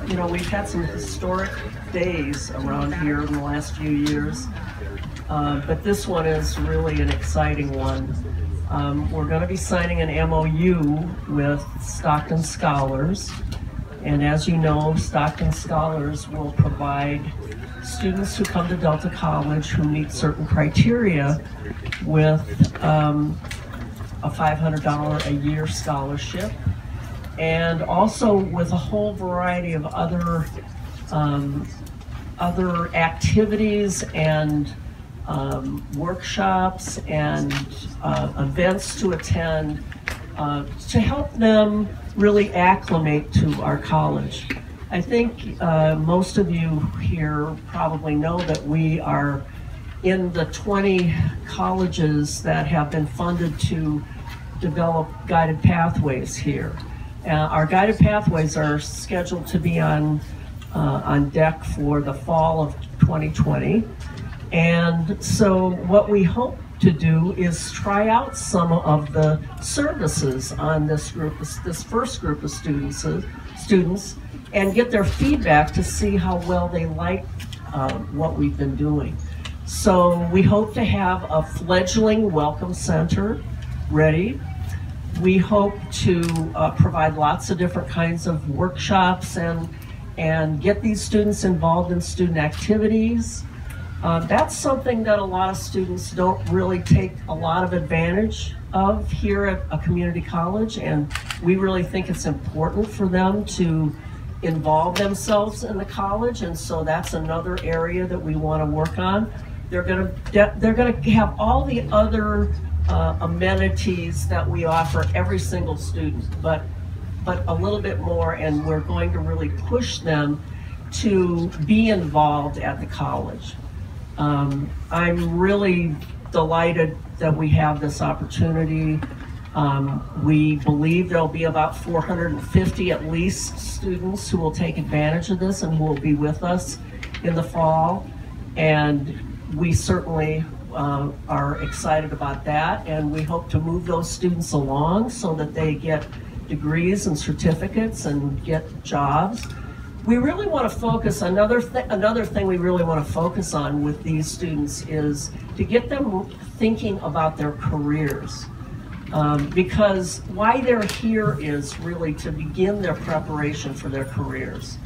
you know, we've had some historic days around here in the last few years, but this one is really an exciting one. We're going to be signing an MOU with Stockton Scholars, and as you know, Stockton Scholars will provide students who come to Delta College who meet certain criteria with a $500 a year scholarship, and also with a whole variety of other activities and workshops and events to attend to help them really acclimate to our college. I think most of you here probably know that we are in the 20 colleges that have been funded to develop guided pathways here. Our guided pathways are scheduled to be on deck for the fall of 2020. And so what we hope to do is try out some of the services on this first group of students, and get their feedback to see how well they like what we've been doing. So we hope to have a fledgling welcome center ready. We hope to provide lots of different kinds of workshops and get these students involved in student activities. That's something that a lot of students don't really take a lot of advantage of here at a community college, and we really think it's important for them to involve themselves in the college, and so that's another area that we want to work on. They're going to have all the other amenities that we offer every single student, but a little bit more, and we're going to really push them to be involved at the college. I'm really delighted that we have this opportunity. We believe there'll be about 450 at least students who will take advantage of this and who will be with us in the fall, and we certainly are excited about that, and we hope to move those students along so that they get degrees and certificates and get jobs. We really want to focus, another thing we really want to focus on with these students is to get them thinking about their careers. Because why they're here is really to begin their preparation for their careers.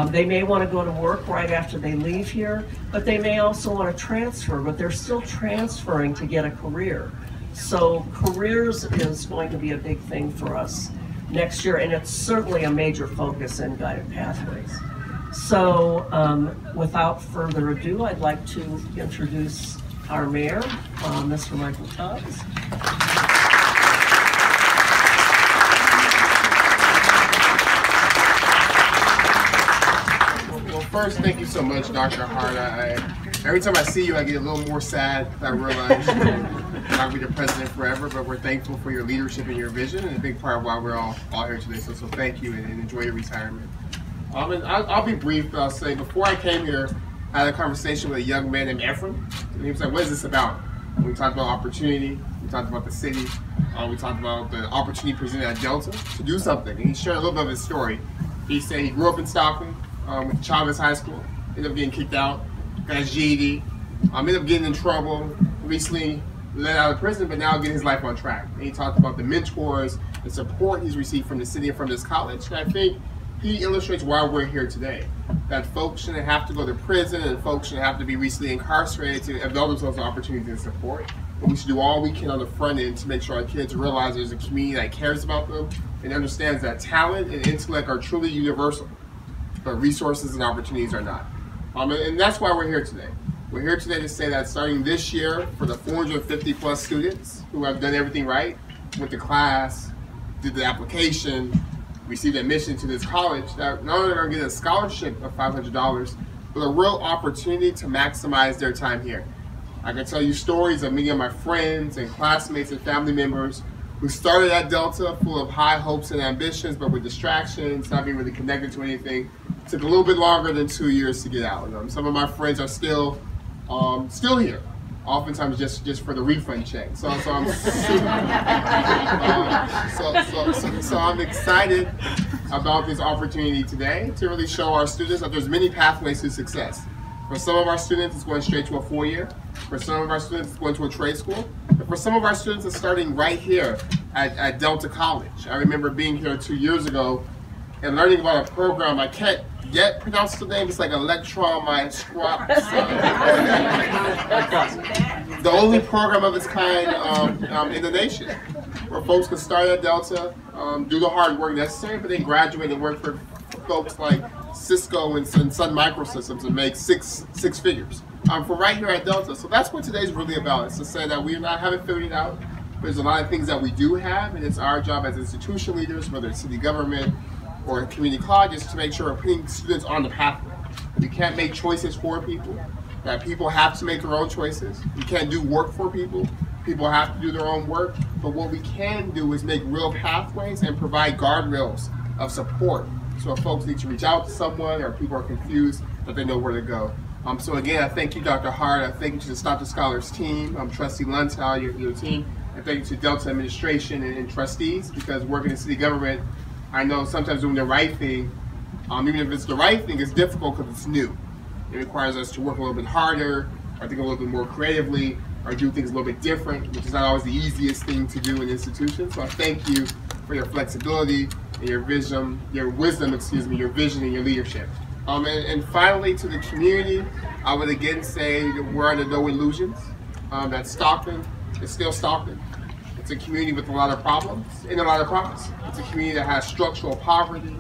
They may want to go to work right after they leave here, but they may also want to transfer, but they're still transferring to get a career. So careers is going to be a big thing for us next year, and it's certainly a major focus in guided pathways. So without further ado, I'd like to introduce our mayor, Mr. Michael Tubbs. First, thank you so much, Dr. Hart. Every time I see you, I get a little more sad. I realize you're not be the president forever, but we're thankful for your leadership and your vision, and a big part of why we're all here today. So thank you, and enjoy your retirement. And I'll be brief, but I'll say before I came here, I had a conversation with a young man named Ephraim, and he was like, "What is this about?" And we talked about opportunity. We talked about the city. We talked about the opportunity presented at Delta to do something. And he shared a little bit of his story. He said he grew up in Stockton. With Chavez High School, ended up getting kicked out, got his GED, ended up getting in trouble, recently let out of prison, but now getting his life on track. And he talked about the mentors, the support he's received from the city and from this college, and I think he illustrates why we're here today. That folks shouldn't have to go to prison, and folks shouldn't have to be recently incarcerated to avail themselves of opportunities and support. But we should do all we can on the front end to make sure our kids realize there's a community that cares about them and understands that talent and intellect are truly universal, but resources and opportunities are not. And that's why we're here today. We're here today to say that starting this year, for the 450 plus students who have done everything right, went to class, did the application, received admission to this college, that not only are going to get a scholarship of $500, but a real opportunity to maximize their time here. I can tell you stories of many of my friends and classmates and family members who started at Delta full of high hopes and ambitions, but with distractions, not being really connected to anything. It took a little bit longer than 2 years to get out. Some of my friends are still here. oftentimes just for the refund check. So I'm so I'm excited about this opportunity today to really show our students that there's many pathways to success. For some of our students, it's going straight to a 4-year. For some of our students, it's going to a trade school. And for some of our students, it's starting right here at Delta College. I remember being here 2 years ago and learning about a program. I can't yet pronounce the name. It's like Electron Microscope. The only program of its kind in the nation, where folks can start at Delta, do the hard work necessary, but then graduate and work for folks like Cisco and Sun Microsystems and make six figures for right here at Delta. So that's what today's really about. It's to say that we haven't figured it out. There's a lot of things that we do have, and it's our job as institution leaders, whether it's city government or community colleges, to make sure we're putting students on the pathway. We can't make choices for people. That people have to make their own choices. We can't do work for people. People have to do their own work. But what we can do is make real pathways and provide guardrails of support. So if folks need to reach out to someone or people are confused, that they know where to go. So again, I thank you, Dr. Hart. I thank you to the Stockton Scholars team, Trustee Luntow, your team. And thank you to Delta administration and trustees, because working in city government, I know sometimes doing the right thing, even if it's the right thing, it's difficult because it's new. It requires us to work a little bit harder, or think a little bit more creatively, or do things a little bit different, which is not always the easiest thing to do in institutions. So I thank you for your flexibility and your wisdom, your vision and your leadership. And finally, to the community, I would again say that we're under no illusions. That Stockton is still Stockton. It's a community with a lot of problems and a lot of promise. It's a community that has structural poverty,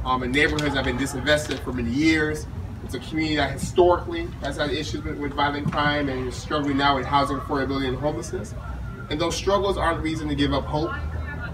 and neighborhoods that have been disinvested for many years. It's a community that historically has had issues with violent crime and is struggling now with housing affordability and homelessness. And those struggles aren't reason to give up hope.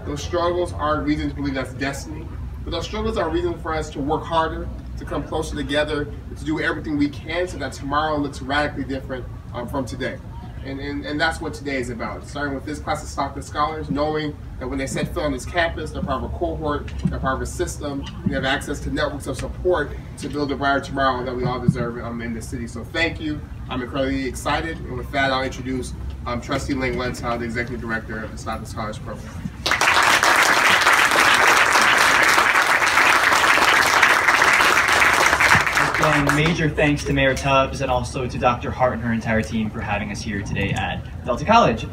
Those struggles aren't reason to believe that's destiny. But those struggles are a reason for us to work harder, to come closer together, to do everything we can so that tomorrow looks radically different from today. And that's what today is about. Starting with this class of Stockton Scholars, knowing that when they set foot on this campus, they're part of a cohort, they're part of a system, and they have access to networks of support to build a brighter tomorrow that we all deserve in the city. So thank you. I'm incredibly excited. And with that, I'll introduce Trustee Ling Luntow, the Executive Director of the Stockton Scholars Program. And major thanks to Mayor Tubbs and also to Dr. Hart and her entire team for having us here today at Delta College.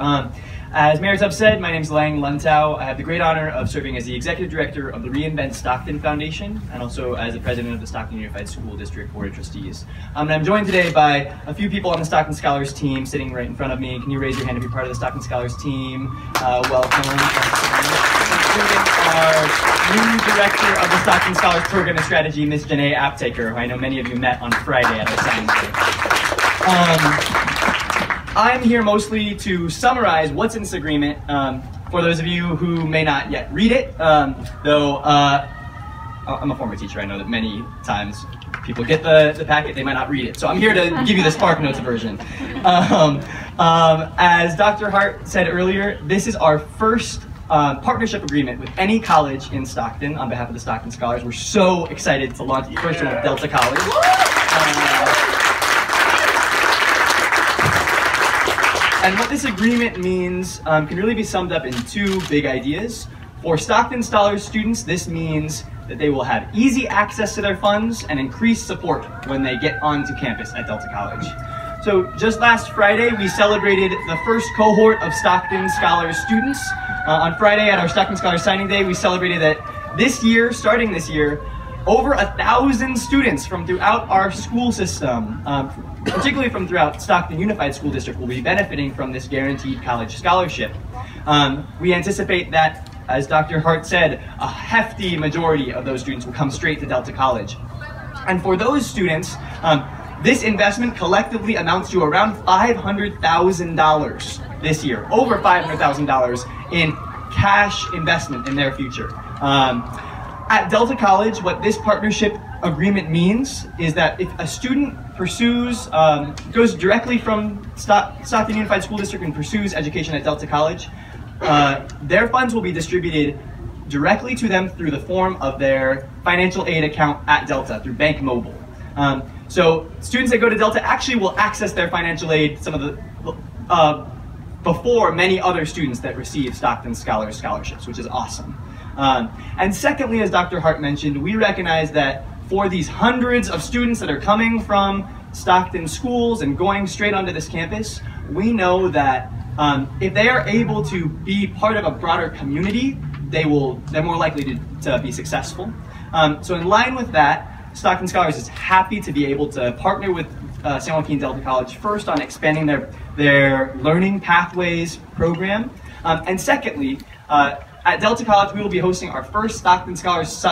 As Mayor Tubbs said, my name is Ling Luntow. I have the great honor of serving as the Executive Director of the Reinvent Stockton Foundation and also as the President of the Stockton Unified School District Board of Trustees. And I'm joined today by a few people on the Stockton Scholars team sitting right in front of me. Can you raise your hand if you're part of the Stockton Scholars team? Welcome. Including our new Director of the Stockton Scholars Program and Strategy, Ms. Janae Aptaker, who I know many of you met on Friday at our signing day. I'm here mostly to summarize what's in this agreement for those of you who may not yet read it, though I'm a former teacher. I know that many times people get the packet, they might not read it. So I'm here to give you the Spark Notes version. As Dr. Hart said earlier, this is our first partnership agreement with any college in Stockton on behalf of the Stockton Scholars. We're so excited to launch the first one with Delta College. And what this agreement means can really be summed up in two big ideas. For Stockton Scholars students, this means that they will have easy access to their funds and increased support when they get onto campus at Delta College. So just last Friday, we celebrated the first cohort of Stockton Scholars students. On Friday at our Stockton Scholars signing day, we celebrated that this year, starting this year, over 1,000 students from throughout our school system, particularly from throughout Stockton Unified School District, will be benefiting from this guaranteed college scholarship. We anticipate that, as Dr. Hart said, a hefty majority of those students will come straight to Delta College. And for those students, this investment collectively amounts to around $500,000 this year, over $500,000 in cash investment in their future. At Delta College, what this partnership agreement means is that if a student pursues, goes directly from Stockton Unified School District and pursues education at Delta College, their funds will be distributed directly to them through the form of their financial aid account at Delta through Bank Mobile. So students that go to Delta actually will access their financial aid, some of the before many other students that receive Stockton Scholars scholarships, which is awesome. And secondly, as Dr. Hart mentioned, we recognize that for these hundreds of students that are coming from Stockton schools and going straight onto this campus, we know that if they are able to be part of a broader community, they're more likely to be successful. So in line with that, Stockton Scholars is happy to be able to partner with San Joaquin Delta College, first on expanding their Learning Pathways program, and secondly, at Delta College we will be hosting our first Stockton Scholars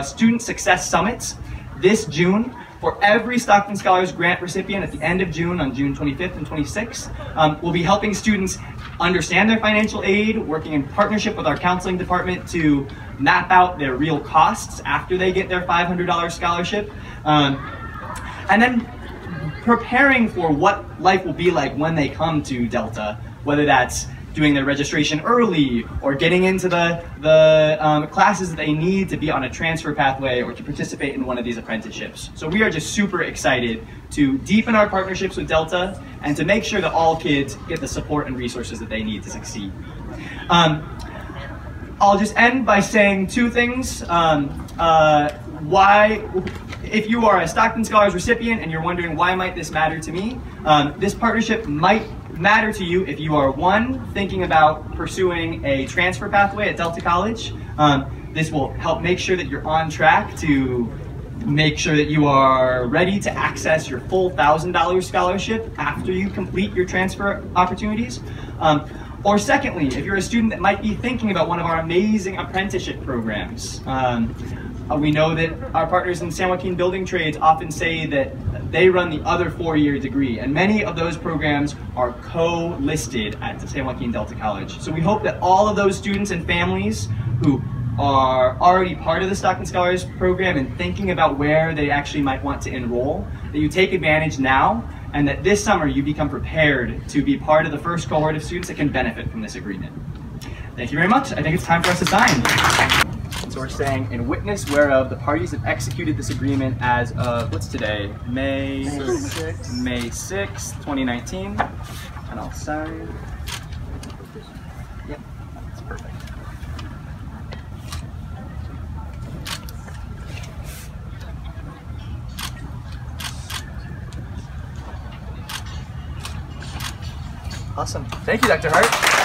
Student Success Summits this June. For every Stockton Scholars grant recipient at the end of June, on June 25th and 26th, we'll be helping students understand their financial aid, working in partnership with our counseling department to map out their real costs after they get their $500 scholarship, and then preparing for what life will be like when they come to Delta, whether that's doing their registration early or getting into the classes that they need to be on a transfer pathway or to participate in one of these apprenticeships. So we are just super excited to deepen our partnerships with Delta and to make sure that all kids get the support and resources that they need to succeed. I'll just end by saying two things. If you are a Stockton Scholars recipient and you're wondering why might this matter to me, this partnership might matter to you if you are, one, thinking about pursuing a transfer pathway at Delta College. This will help make sure that you're on track to make sure that you are ready to access your full $1,000 scholarship after you complete your transfer opportunities. Or secondly, if you're a student that might be thinking about one of our amazing apprenticeship programs. We know that our partners in San Joaquin Building Trades often say that they run the other 4-year degree, and many of those programs are co-listed at the San Joaquin Delta College. So we hope that all of those students and families who are already part of the Stockton Scholars program and thinking about where they actually might want to enroll, that you take advantage now, and that this summer you become prepared to be part of the first cohort of students that can benefit from this agreement. Thank you very much. I think it's time for us to sign. So we're saying, in witness whereof the parties have executed this agreement as of, what's today? May 6th, 2019. And I'll sign. Yep, that's perfect. Awesome. Thank you, Dr. Hart.